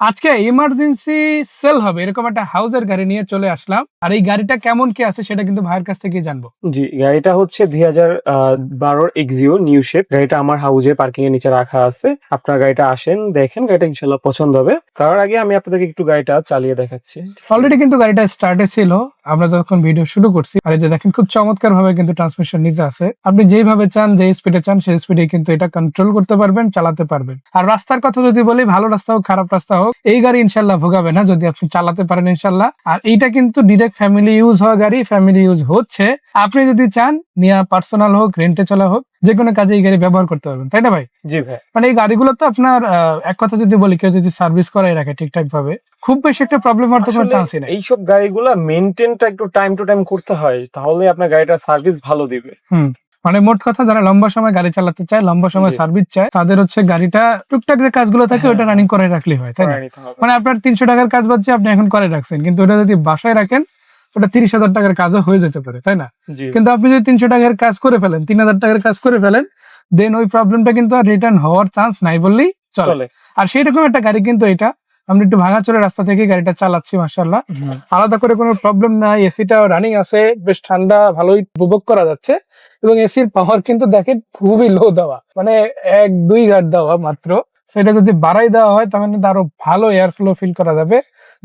আজকে emergency sell হবে এরকম একটা হাউজের গাড়ি নিয়ে চলে আসলাম। আর এই গাড়িটা কেমন কি আছে সেটা কিন্তু ভাইয়ের কাছ থেকেই জানবো। জি, গাড়িটা হচ্ছে 2012 এক্সিও নিউ শেপ। গাড়িটা আমার হাউজে পার্কিং এর নিচে রাখা আছে। আপনার গাড়িটা আসেন, দেখেন, গাড়িটা ইনশাল্লাহ পছন্দ হবে। তার আগে আমি আপনাদেরকে একটু গাড়িটা চালিয়ে দেখাচ্ছি। অলরেডি কিন্তু গাড়িটা স্টার্টে ছিল, আমরা যখন ভিডিও শুরু করছি। আর এই যে দেখেন খুব চমৎকার ভাবে কিন্তু ট্রান্সমিশন নিচে আছে। আপনি যেইভাবে চান, যে স্পিডে চান সেই স্পিডে কিন্তু এটা কন্ট্রোল করতে পারবেন, চালাতে পারবেন। আর রাস্তার কথা যদি বলি, ভালো রাস্তা হোক খারাপ রাস্তা হোক, এই গাড়ি ইনশাল্লাহ ভোগাবে না যদি আপনি চালাতে পারেন ইনশাল্লাহ। আর এইটা কিন্তু ডিরেক্ট ফ্যামিলি ইউজ হওয়া গাড়ি, ফ্যামিলি ইউজ হচ্ছে। আপনি যদি চান নিয়া পার্সোনাল হোক, রেন্টে চলা হোক, যে কোনো কাজে এই গাড়ি ব্যবহার করতে পারবেন, তাই না ভাই? জি ভাই। মানে এই গাড়িগুলো তো আপনার এক কথা যদি বলি, কেউ যদি সার্ভিস করাই রাখে ঠিকঠাক ভাবে, খুব বেশি একটা প্রবলেম হওয়ার তো কোনো আসলে চান্সই নাই। এইসব গাড়িগুলা মেইনটেইনটা একটু টাইম টু টাইম করতে হয়, তাহলে আপনার গাড়িটার সার্ভিস ভালো দিবে। মানে মোট কথা, যারা লম্বা সময় গাড়ি চালাতে চায়, লম্বা সময় জি। সার্ভিস চায়, তাদের হচ্ছে গাড়িটা টুকটাক যে কাজগুলো থাকে ওটা রানিং করে রাখলে হয়, তাই না? করাই নিতে হবে। মানে আপনার 300 টাকার কাজ বাজছে, আপনি এখন করে রাখছেন, কিন্তু ওটা যদি বাসায় রাখেন ওটা 30,000 টাকার কাজও হয়ে যেতে পারে, তাই না? জি। কিন্তু আপনি যদি 300 টাকার কাজ করে ফেলেন, 3,000 টাকার কাজ করে ফেলেন, দেন ওই প্রবলেমটা কিন্তু আর রিটার্ন হওয়ার চান্স নাই বললেই চলে। চলে। আর সেই রকম একটা গাড়ি কিন্তু এটা। আমরা একটু ভাঙাচোরা রাস্তা থেকে গাড়িটা চালাচ্ছি, মাশাআল্লাহ। আলাদা করে কোনো প্রবলেম নাই, এসিটা রানিং আছে, বেশ ঠান্ডা ভালোই উপভোগ করা যাচ্ছে। এবং এসির পাওয়ার কিন্তু দেখেন খুবই লো দেওয়া, মানে 1-2 ঘাট দেওয়া মাত্র। সেটা যদি বাড়াই দেওয়া হয় তাহলে কিন্তু আরো ভালো এয়ার ফ্লো ফিল করা যাবে,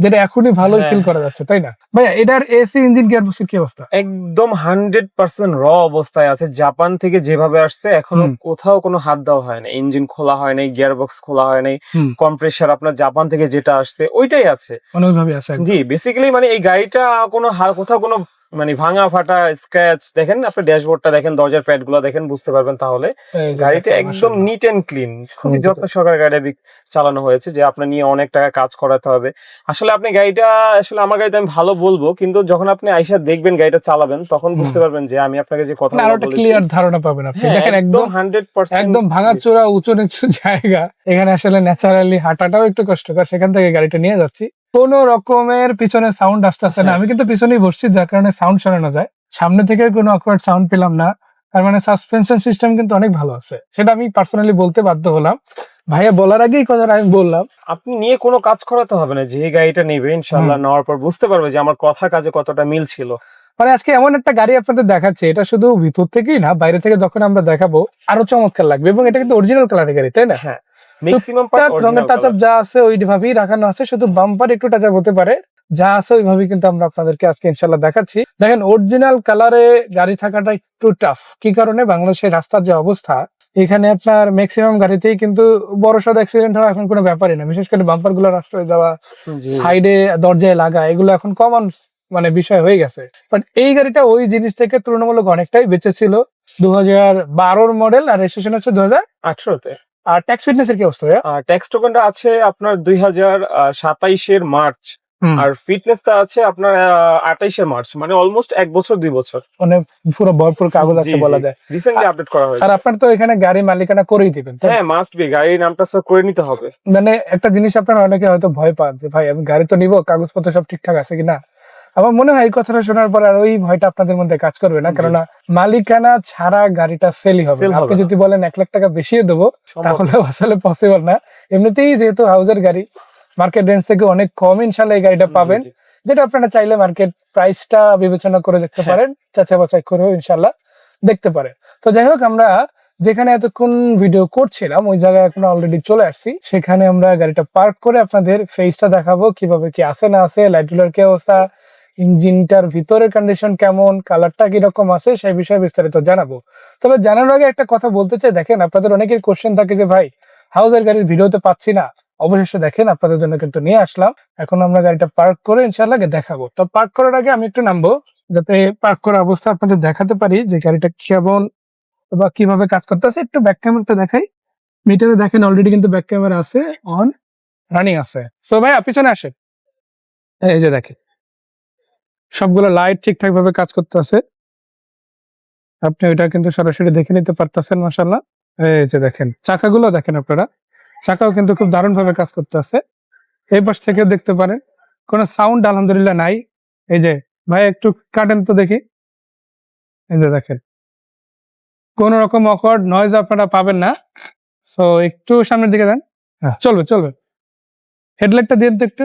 যেটা এখনই ভালোই ফিল করা যাচ্ছে, তাই না ভাইয়া? এটার এসি ইঞ্জিন গিয়ারবক্সের কি অবস্থা? একদম 100% র অবস্থায় আছে। জাপান থেকে যেভাবে আসছে এখনো কোথাও কোনো হাত দেওয়া হয় না। ইঞ্জিন খোলা হয় নাই, গিয়ার বক্স খোলা হয় নাই, কম্প্রেসার আপনার জাপান থেকে যেটা আসছে ওইটাই আছে। মানে ওইভাবে আছে একদম। জি, বেসিক্যালি মানে এই গাড়িটা কোনো কোথাও কোনো মানে ভাঙা ফাটা স্ক্র্যাচ দেখেন, আপনি ড্যাশবোর্ডটা দেখেন, দরজার প্যাড গুলো দেখেন, বুঝতে পারবেন তাহলে। এই যে গাড়িটা দেখেন, একদম মাশাআল্লাহ। নিট এন্ড ক্লিন, খুবই যত্ন সহকারে গাড়িটা চালানো হয়েছে। যে আপনার নিয়ে অনেক টাকা কাজ করাতে হবে আসলে। আপনি গাড়িটা আসলে আমার গাড়িতে আমি ভালো বলবো, কিন্তু যখন আপনি আইসা দেখবেন গাড়িটা চালাবেন তখন বুঝতে পারবেন যে আমি আপনাকে যে কথা আরো একটা বলেছি। ক্লিয়ার ধারণা পাবেন আপনি। হ্যাঁ, দেখেন একদম একদম 100%। একদম ভাঙাচোরা উঁচু নিচু জায়গা, এখানে আসলে ন্যাচারালি হাঁটাটাও একটু কষ্টকর। সেখান থেকে গাড়িটা নিয়ে যাচ্ছি, কোন রকমের পিছনে সাউন্ড আসতেছে না। আমি কিন্তু পিছনেই বসছি, যার কারণে সাউন্ড শোনানো যায়। সামনে থেকে কোনো অকওয়ার্ড সাউন্ড পেলাম না। তার মানে সাসপেনশন সিস্টেম কিন্তু অনেক ভালো আছে, সেটা আমি পার্সোনালি বলতে বাধ্য হলাম। ভাইয়া বলার আগেই কথাটা আমি বললাম। আপনি নিয়ে কোনো কাজ করাতে হবে না, যে গাড়িটা নেবে ইনশাল্লাহ নেওয়ার পর বুঝতে পারবে যে আমার কথা কাজে কতটা মিল ছিল। মানে আজকে এমন একটা গাড়ি আপনাদের দেখাচ্ছে, এটা শুধু ভিতর থেকেই না, বাইরে থেকে যখন আমরা দেখাবো আরো চমৎকার লাগবে। এবং এটা কিন্তু অরিজিনাল কালারের গাড়ি, তাই না? হ্যাঁ, ম্যাক্সিমাম পার্ট টুকটাক রঙের অরিজিনাল টাচ আপ কালার। যা আছে ওইভাবেই রাখানো আছে, শুধু বাম্পার একটু টাচ আপ হতে পারে। যা আছে ওইভাবেই কিন্তু আমরা আপনাদেরকে আজকে ইনশাল্লাহ দেখাচ্ছি। দেখেন অরিজিনাল কালারে গাড়ি থাকাটা একটু টাফ। কি কারণে? বাংলাদেশের রাস্তার যে অবস্থা, এখানে আপনার ম্যাক্সিমাম গাড়িতেই কিন্তু বড়সড় অ্যাক্সিডেন্ট হওয়া এখন কোনো ব্যাপারই না। বিশেষ করে বাম্পার গুলো নষ্ট হয়ে যাওয়া, সাইডে দরজায় লাগা, এগুলো এখন কমন মানে বিষয় হয়ে গেছে। বাট এই গাড়িটা ওই জিনিস থেকে তুলনামূলক অনেকটাই বেঁচে ছিল। 2012 মডেল, আর রেজিস্ট্রেশন হচ্ছে 2018-তে। আর ট্যাক্স ফিটনেসের কি অবস্থা ভাইয়া? ট্যাক্স টোকেনটা আছে আপনার 2027-এর মার্চ। আর ফিটনেসটা আছে আপনার 28-এর মার্চ, মানে অলমোস্ট 1 বছর 2 বছর, মানে পুরো ভরপুর কাগজ আছে বলা যায়। রিসেন্টলি আপডেট করা হয়েছে। আর আপনার তো এখানে গাড়ি মালিকানা করেই দিবেন, তাই না? হ্যাঁ, মাস্ট বি, গাড়ির নাম ট্রান্সফার করে নিতে হবে। মানে একটা জিনিস আপনার অনেকে হয়তো ভয় পান যে ভাই আমি গাড়ি তো নিবো, কাগজপত্র সব ঠিকঠাক আছে কিনা। আমার মনে হয় এই কথাটা শোনার পর আর ওই ভয়টা আপনাদের মধ্যে কাজ করবে না, কেননা মালিকানা ছাড়া গাড়িটা সেলই হবে না। আপনি যদি বলেন 1 লাখ টাকা বেশিও দেবো, তাহলে আসলে পসিবল না। এমনিতেই যেহেতু হাউজের গাড়ি, মার্কেট রেঞ্জ থেকে অনেক কম ইনশাল্লাহ এই গাড়িটা পাবেন, যেটা আপনারা চাইলে মার্কেট প্রাইসটা বিবেচনা করে দেখতে পারেন, যাচাই বাছাই করেও ইনশাল্লাহ দেখতে পারেন। তো যাই হোক, আমরা যেখানে এতক্ষণ ভিডিও করছিলাম ওই জায়গায় এখন অলরেডি চলে আসছি। সেখানে আমরা গাড়িটা পার্ক করে আপনাদের ফেসটা দেখাবো, কিভাবে কি আছে না আছে, লাইটগুলোর কি অবস্থা, ইঞ্জিনটার ভিতরের কন্ডিশন কেমন, কালারটা কিরকম আছে, সেই বিষয়ে বিস্তারিত জানাবো। তবে জানার আগে একটা কথা বলতে চাই, দেখেন আপনাদের অনেকের কোশ্চেন থাকে যে ভাই হাউজের গাড়ির ভিডিওতে পাচ্ছি না। অবশেষে দেখেন আপনাদের জন্য কিন্তু নিয়ে আসলাম। এখন আমরা গাড়িটা পার্ক করে ইনশাআল্লাহ দেখাবো। তো পার্ক করার আগে আমি একটু নামবো, যাতে পার্ক করা অবস্থা আপনাদের দেখাতে পারি যে গাড়িটা কেমন বা কিভাবে কাজ করতেছে। একটু ব্যাক ক্যামেরাটা দেখাই। মিটারে দেখেন অলরেডি কিন্তু ব্যাক ক্যামেরা আছে, অন, রানিং আছে। সো ভাই পিছনে আসেন, এই যে দেখেন সবগুলো লাইট ঠিকঠাক ভাবে কাজ করতেছে। আপনি ওইটা কিন্তু সরাসরি দেখে নিতে পারতেছেন, মাশাআল্লাহ। এই যে দেখেন চাকাগুলো দেখেন আপনারা, চাকাও কিন্তু খুব দারুণ ভাবে কাজ করতেছে। এই পাশ থেকে দেখতে পারেন কোনো সাউন্ড আলহামদুলিল্লাহ নাই। এই যে ভাই একটু কাটেন তো দেখি, এই যে দেখেন কোন রকম অকওয়ার্ড নয়েজ আপনারা পাবেন না। সো একটু সামনের দিকে যান, চলবে চলবে। হেডলাইটটা দিয়ে তো একটু,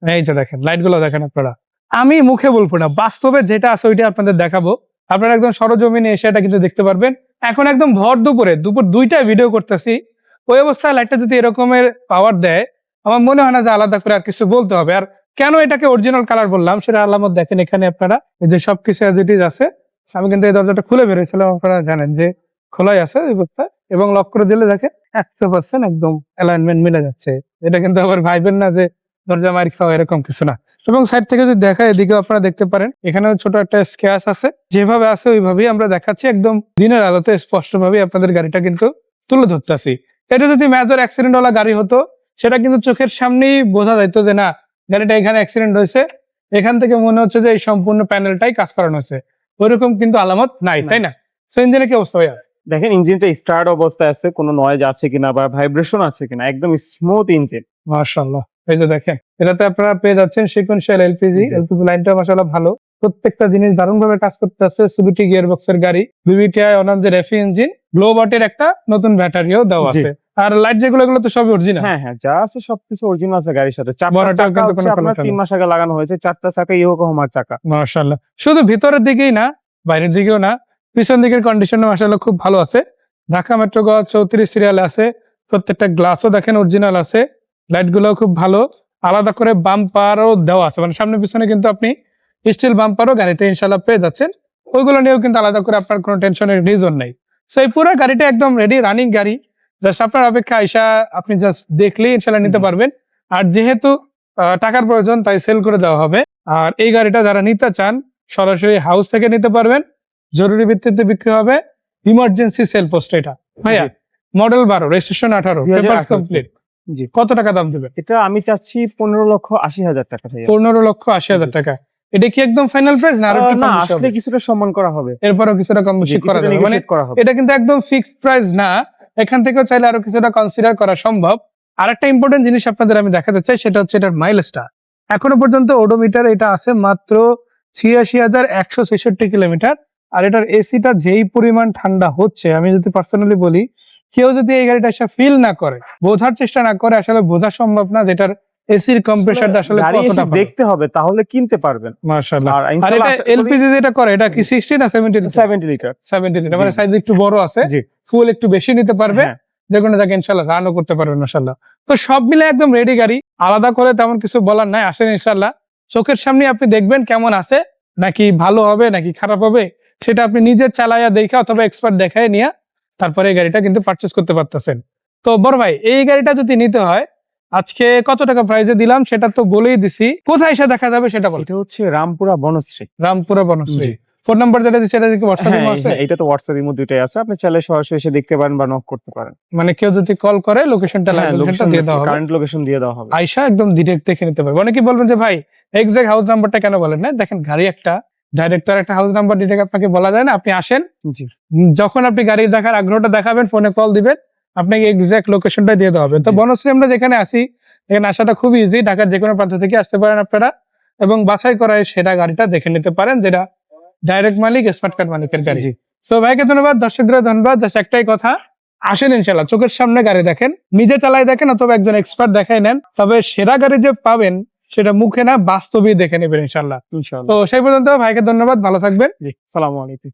এই যে দেখেন লাইট গুলো দেখেন আপনারা, আমি মুখে বলবো না, বাস্তবে যেটা আছে ওইটা আপনাদের দেখাবো। আপনারা একদম সরজমিনে এসে এটা কিন্তু দেখতে পারবেন। এখন একদম ভর দুপুরে, দুপুর 2টায় ভিডিও করতেছি, ওই অবস্থায় লাইটটা যদি এরকমের পাওয়ার দেয়, আমার মনে হয় না যে আলাদা করে আর কিছু বলতে হবে। আর কেন এটাকে অরিজিনাল কালার বললাম সেটা আলামত দেখেন এখানে আপনারা, এই যে সবকিছু as it is আছে। আমি কিন্তু এই দরজাটা খুলে বেরোয়েছিলাম, আপনারা জানেন যে খোলাই আছে এই অবস্থায়, এবং লক করে দিলে দেখেন 100% একদম অ্যালাইনমেন্ট মিলে যাচ্ছে। এটা কিন্তু আবার ভাইবেন না যে দরজা মারি খাওয়া, এরকম কিছু না। এবং সাইড থেকে যদি দেখা, এদিকেও আপনারা দেখতে পারেন, এখানেও ছোট একটা স্ক্র্যাচ আছে, যেভাবে আছে ওইভাবেই আমরা দেখাচ্ছি, একদম দিনের আলোতে স্পষ্টভাবে আপনাদের গাড়িটা কিন্তু তুলে ধরতেছি। এটা যদি মেজর অ্যাক্সিডেন্ট ওয়ালা গাড়ি হতো, সেটা কিন্তু চোখের সামনেই বোঝা যাইতো যে না গাড়িটা এখানে অ্যাক্সিডেন্ট হয়েছে, এখান থেকে মনে হচ্ছে যে এই সম্পূর্ণ প্যানেলটাই কাজ করানো হয়েছে। ওইরকম কিন্তু আলামত নাই, তাই না? সো ইঞ্জিনে কি অবস্থা হয়ে আছে? দেখেন ইঞ্জিনটা স্টার্ট অবস্থায় আছে, কোনো নয়েজ আছে কিনা বা ভাইব্রেশন আছে কিনা, একদম স্মুথ ইঞ্জিন। মাশাআল্লাহ, এই যে দেখেন এটাতে আপনারা পেয়ে যাচ্ছেন সিকোয়েন্সিয়াল এলপিজি। জি। এলপিজি লাইনটা মাশাআল্লাহ ভালো, প্রত্যেকটা জিনিস দারুণ ভাবে কাজ করতেছে। সিবিটি গিয়ার বক্সের গাড়ি, বিবিটিআই অনার এফি ইঞ্জিন, গ্লো বাটের একটা নতুন ব্যাটারিও দেওয়া জি। আছে। আর লাইট যেগুলো, এগুলো তো সবই অরিজিনাল। হ্যাঁ হ্যাঁ, যা আছে সবকিছু অরিজিনাল আছে গাড়ির সাথে। চারটা বড়টাও চাকা কিন্তু হচ্ছে কোনো আপনার ফেলা 3 মাস আগে লাগানো হয়েছে, 4টা চাকা ইয়োকোহামার চাকা। মাশাআল্লাহ, শুধু ভিতরের দিকেই না, বাইরের দিকেও না, পিছন দিকের কন্ডিশনও মাশাআল্লাহ খুব ভালো আছে। ঢাকা মেট্রো গ 34 সিরিয়ালে আছে, প্রত্যেকটা গ্লাসও দেখেন অরিজিনাল আছে, লাইট গুলো খুব ভালো। আলাদা করে বাম্পারও দেওয়া আছে, মানে সামনে পিছনে কিন্তু আপনি স্টিল বাম্পারও গাড়িতে ইনশাআল্লাহ পেয়ে যাচ্ছেন। ওইগুলো নিয়েও কিন্তু আলাদা করে আপনার কোনো টেনশনের রিজন নেই। সো এই পুরো গাড়িটা একদম রেডি রানিং গাড়ি, জাস্ট আপনার অপেক্ষা আইসা আপনি জাস্ট দেখলেই ইনশাআল্লাহ নিতে পারবেন। আর যেহেতু টাকার প্রয়োজন, তাই সেল করে দেওয়া হবে। আর এই গাড়িটা যারা নিতে চান সরাসরি হাউস থেকে নিতে পারবেন, জরুরি ভিত্তিতে বিক্রি হবে, ইমার্জেন্সি সেল পোস্ট। এটা ভাইয়া জি। Model 12, registration 18, 2018 papers complete. জি। কত টাকা দাম দিবেন? এটা আমি চাচ্ছি 15,80,000 টাকা ভাইয়া। 15,80,000 টাকা। এটা কি একদম ফাইনাল প্রাইস না আরো একটু না, কম বেশি আসলে হবে? কিছুটা সম্মান করা হবে, এরপরও কিছুটা কম বেশি করা যাবে, মানে negotiate করা হবে। এটা কিন্তু একদম ফিক্সড প্রাইস না, এখান থেকেও চাইলে আরো কিছুটা কনসিডার করা সম্ভব। আরেকটা ইম্পর্টেন্ট জিনিস আপনাদের আমি দেখাতে চাই, সেটা হচ্ছে এটার মাইলেজটা। এখনো পর্যন্ত ওডোমিটার এটা আছে মাত্র 86,166 কিলোমিটার। আর এটার এসিটা যেই পরিমাণ ঠান্ডা হচ্ছে, আমি যদি পার্সোনালি বলি, কেউ যদি এই গাড়িটা এসে ফিল না করে, বোঝার চেষ্টা না করে, আসলে বোঝা সম্ভব না যেটার এসির কম্প্রেসারটা আসলে গাড়ি এসে কতটা ভালো। দেখতে হবে, তাহলে কিনতে পারবেন। মাশাআল্লাহ। আর আর ইনশাআল্লাহ এটা আশা করি এলপিজি যেটা করে, এটা কি 60 না 70 লিটার? 70 লিটার। 70 লিটার, মানে জি। সাইজ একটু বড় আছে, জি। ফুল একটু বেশি নিতে পারবে, হ্যাঁ। যে কোনো জায়গায় ইনশাআল্লাহ রানও করতে পারবেন মাশাআল্লাহ। তো সব মিলে একদম রেডি গাড়ি, আলাদা করে তেমন কিছু বলার নাই। আসেন ইনশাআল্লাহ, চোখের সামনে আপনি দেখবেন কেমন আছে, নাকি ভালো হবে নাকি খারাপ হবে, সেটা আপনি নিজে চালায়া দেখা অথবা এক্সপার্ট দেখায় নিয়ে তারপরে এই গাড়িটা কিন্তু পারচেজ করতে পারতেছেন। তো বড় ভাই, এই গাড়িটা যদি নিতে হয়, আজকে কত টাকা প্রাইসে দিলাম সেটা তো বলেই দিছি, কোথায় এসে দেখা যাবে সেটা বল। এটা হচ্ছে রামপুরা বনশ্রী। রামপুরা বনশ্রী। জি। ফোন নাম্বার যেটা দিচ্ছি এটা কি হোয়াটসঅ্যাপ হ্যাঁ, আছে? এটা তো হোয়াটসঅ্যাপ ইমো দুইটাই আছে, আপনি চাইলে সরাসরি এসে দেখতে পারেন বা নক করতে পারেন। মানে কেউ যদি কল করে লোকেশনটা লোকেশনটা দিয়ে দেওয়া হবে, কারেন্ট লোকেশন দিয়ে দেওয়া হবে। আয়শা একদম ডিরেক্ট দেখে নিতে পারবে। অনেকে বলবেন যে ভাই এক্সাক্ট হাউস নাম্বারটা কেন বলেন না? দেখেন গাড়ি একটা ডাইরেক্ট একটা হাউস নাম্বার ডিরেক্ট আপনাকে বলা যায় না। আপনি আসেন, জি। যখন আপনি গাড়ি দেখার আগ্রহটা দেখাবেন, ফোনে কল দিবেন, আপনাকে এক্সাক্ট লোকেশনটা দিয়ে দেওয়া হবে। তো জি। বনশ্রী আমরা যেখানে আসি, এখানে আসাটা খুবই ইজি, ঢাকার যে কোনো প্রান্ত থেকে আসতে পারেন আপনারা, এবং বাছাই করা সেটা গাড়িটা দেখে নিতে পারেন, যেটা ডাইরেক্ট মালিক, স্মার্ট কার্ড মালিকের গাড়ি। জি। সো ভাইকে ধন্যবাদ, দর্শকদের ধন্যবাদ। জাস্ট একটাই কথা, আসেন ইনশাল্লাহ, চোখের সামনে গাড়ি দেখেন, নিজে চালাই দেখেন অথবা একজন এক্সপার্ট দেখাই নেন, তবে সেরা গাড়ি যে পাবেন সেটা মুখে না, বাস্তবেই দেখে নেবেন ইনশাল্লাহ। তো ইনশাআল্লাহ। সেই পর্যন্ত ভাইকে ধন্যবাদ, ভালো থাকবেন। জি, আসসালামু আলাইকুম।